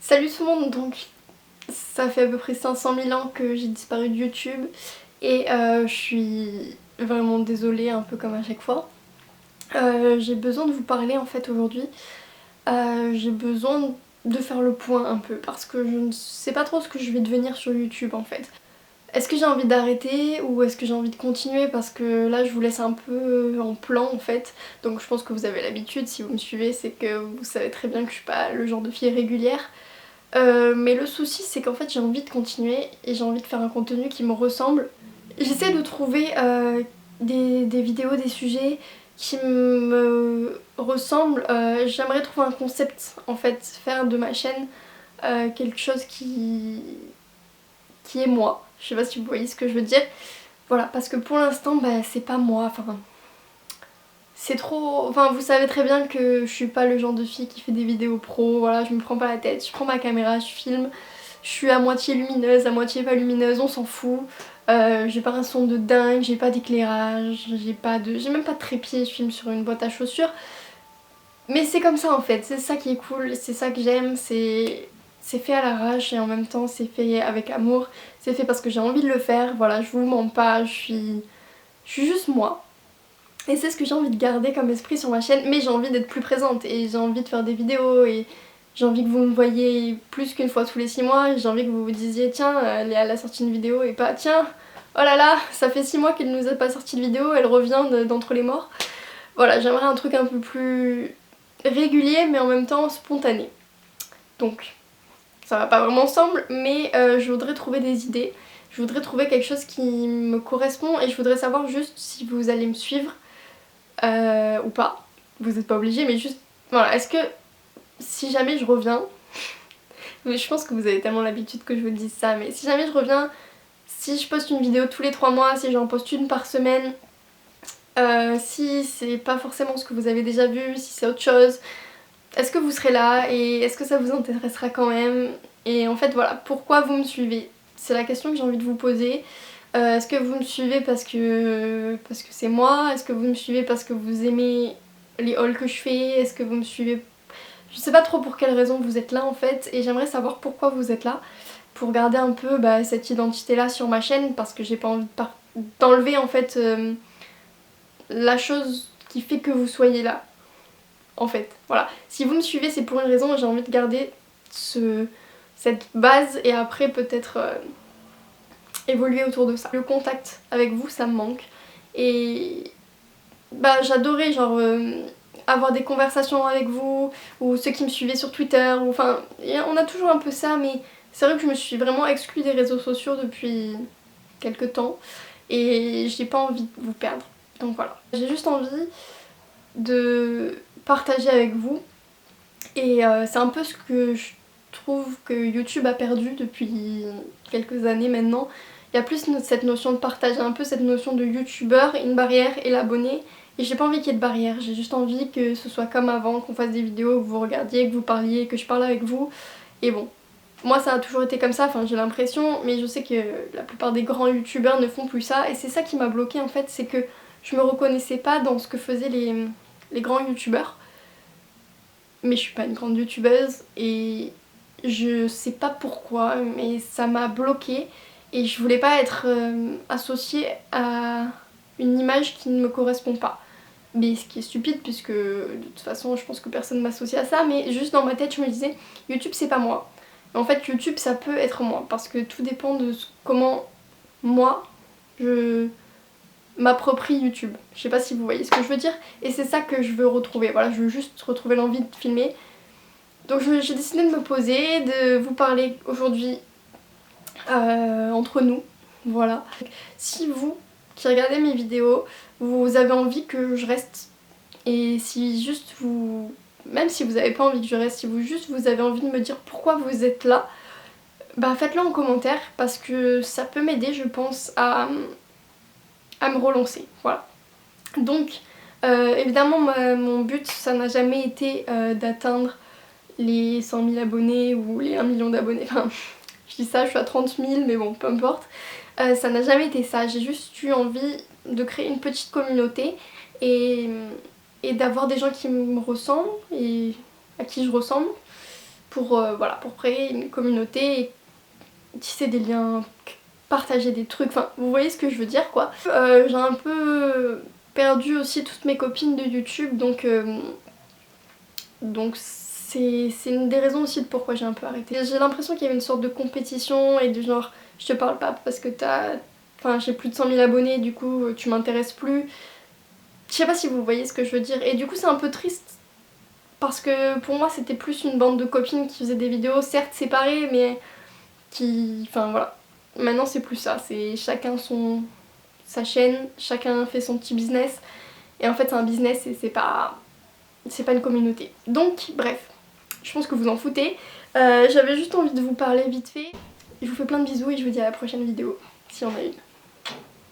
Salut tout le monde, donc ça fait à peu près 500 000 ans que j'ai disparu de YouTube et je suis vraiment désolée, un peu comme à chaque fois. J'ai besoin de vous parler en fait aujourd'hui. J'ai besoin de faire le point un peu parce que je ne sais pas trop ce que je vais devenir sur YouTube en fait. Est-ce que j'ai envie d'arrêter ou est-ce que j'ai envie de continuer, parce que là je vous laisse un peu en plan en fait. Donc je pense que vous avez l'habitude, si vous me suivez c'est que vous savez très bien que je suis pas le genre de fille régulière. Mais le souci c'est qu'en fait j'ai envie de continuer et j'ai envie de faire un contenu qui me ressemble. J'essaie de trouver des vidéos, des sujets qui me ressemblent. J'aimerais trouver un concept en fait, faire de ma chaîne quelque chose qui est moi. Je sais pas si vous voyez ce que je veux dire. Voilà, parce que pour l'instant bah, c'est pas moi, enfin c'est trop... Enfin vous savez très bien que je suis pas le genre de fille qui fait des vidéos pro, voilà, je me prends pas la tête, je prends ma caméra, je filme, je suis à moitié lumineuse, à moitié pas lumineuse, on s'en fout. J'ai pas un son de dingue, j'ai pas d'éclairage, j'ai même pas de trépied, je filme sur une boîte à chaussures. Mais c'est comme ça en fait, c'est ça qui est cool, c'est ça que j'aime, c'est fait à l'arrache et en même temps c'est fait avec amour, c'est fait parce que j'ai envie de le faire, voilà, je vous mens pas, je suis juste moi. Et c'est ce que j'ai envie de garder comme esprit sur ma chaîne, mais j'ai envie d'être plus présente et j'ai envie de faire des vidéos et j'ai envie que vous me voyiez plus qu'une fois tous les 6 mois, et j'ai envie que vous vous disiez tiens, elle a sorti une vidéo et pas tiens, oh là là, ça fait 6 mois qu'elle nous a pas sorti de vidéo, elle revient d'entre les morts. Voilà, j'aimerais un truc un peu plus régulier mais en même temps spontané. Donc ça va pas vraiment ensemble, mais je voudrais trouver des idées, je voudrais trouver quelque chose qui me correspond et je voudrais savoir juste si vous allez me suivre ou pas. Vous n'êtes pas obligé, mais juste voilà, est-ce que si jamais je reviens, je pense que vous avez tellement l'habitude que je vous dise ça, mais si jamais je reviens, si je poste une vidéo tous les 3 mois, si j'en poste une par semaine, si c'est pas forcément ce que vous avez déjà vu, si c'est autre chose, est-ce que vous serez là et est-ce que ça vous intéressera quand même? Et en fait voilà, pourquoi vous me suivez? C'est la question que j'ai envie de vous poser. Est-ce que vous me suivez parce que c'est moi? Est-ce que vous me suivez parce que vous aimez les hauls que je fais? Est-ce que vous me suivez... Je sais pas trop pour quelle raison vous êtes là en fait, et j'aimerais savoir pourquoi vous êtes là, pour garder un peu cette identité là sur ma chaîne, parce que j'ai pas envie d'enlever en fait la chose qui fait que vous soyez là. En fait, voilà. Si vous me suivez c'est pour une raison et j'ai envie de garder cette base et après peut-être évoluer autour de ça. Le contact avec vous ça me manque et bah j'adorais genre avoir des conversations avec vous ou ceux qui me suivaient sur Twitter, ou enfin on a toujours un peu ça, mais c'est vrai que je me suis vraiment exclue des réseaux sociaux depuis quelques temps et j'ai pas envie de vous perdre. Donc voilà, j'ai juste envie de partager avec vous et c'est un peu ce que je trouve que YouTube a perdu depuis quelques années maintenant. Il y a plus cette notion de partage, un peu cette notion de youtubeur, une barrière et l'abonné. Et j'ai pas envie qu'il y ait de barrière, j'ai juste envie que ce soit comme avant, qu'on fasse des vidéos, que vous regardiez, que vous parliez, que je parle avec vous. Et bon, moi ça a toujours été comme ça, enfin j'ai l'impression, mais je sais que la plupart des grands youtubeurs ne font plus ça. Et c'est ça qui m'a bloquée en fait, c'est que je me reconnaissais pas dans ce que faisaient les grands youtubeurs. Mais je suis pas une grande youtubeuse et je sais pas pourquoi, mais ça m'a bloquée et je voulais pas être associée à une image qui ne me correspond pas. Mais ce qui est stupide puisque de toute façon je pense que personne m'associe à ça, mais juste dans ma tête je me disais YouTube c'est pas moi. Et en fait YouTube ça peut être moi parce que tout dépend de comment moi je m'approprie YouTube. Je sais pas si vous voyez ce que je veux dire, et c'est ça que je veux retrouver. Voilà, je veux juste retrouver l'envie de filmer. Donc j'ai décidé de me poser, de vous parler aujourd'hui entre nous, voilà. Si vous, qui regardez mes vidéos, vous avez envie que je reste, et si juste vous... Même si vous n'avez pas envie que je reste, si vous avez envie de me dire pourquoi vous êtes là, bah faites-le en commentaire, parce que ça peut m'aider je pense à me relancer, voilà. Donc évidemment mon but ça n'a jamais été d'atteindre les 100 000 abonnés ou les 1 million d'abonnés, enfin je dis ça, je suis à 30 000 mais bon peu importe. Ça n'a jamais été ça, j'ai juste eu envie de créer une petite communauté et d'avoir des gens qui me ressemblent et à qui je ressemble pour, voilà, pour créer une communauté et tisser des liens, partager des trucs, enfin vous voyez ce que je veux dire quoi. J'ai un peu perdu aussi toutes mes copines de YouTube, donc c'est une des raisons aussi de pourquoi j'ai un peu arrêté. J'ai l'impression qu'il y avait une sorte de compétition et de genre je te parle pas parce que enfin j'ai plus de 100 000 abonnés, du coup tu m'intéresses plus. Je sais pas si vous voyez ce que je veux dire, et du coup c'est un peu triste parce que pour moi c'était plus une bande de copines qui faisaient des vidéos certes séparées mais qui... enfin voilà. Maintenant c'est plus ça, c'est chacun sa chaîne, chacun fait son petit business et en fait c'est un business et c'est pas une communauté. Donc bref, je pense que vous en foutez. J'avais juste envie de vous parler vite fait. Je vous fais plein de bisous et je vous dis à la prochaine vidéo, s'il y en a une.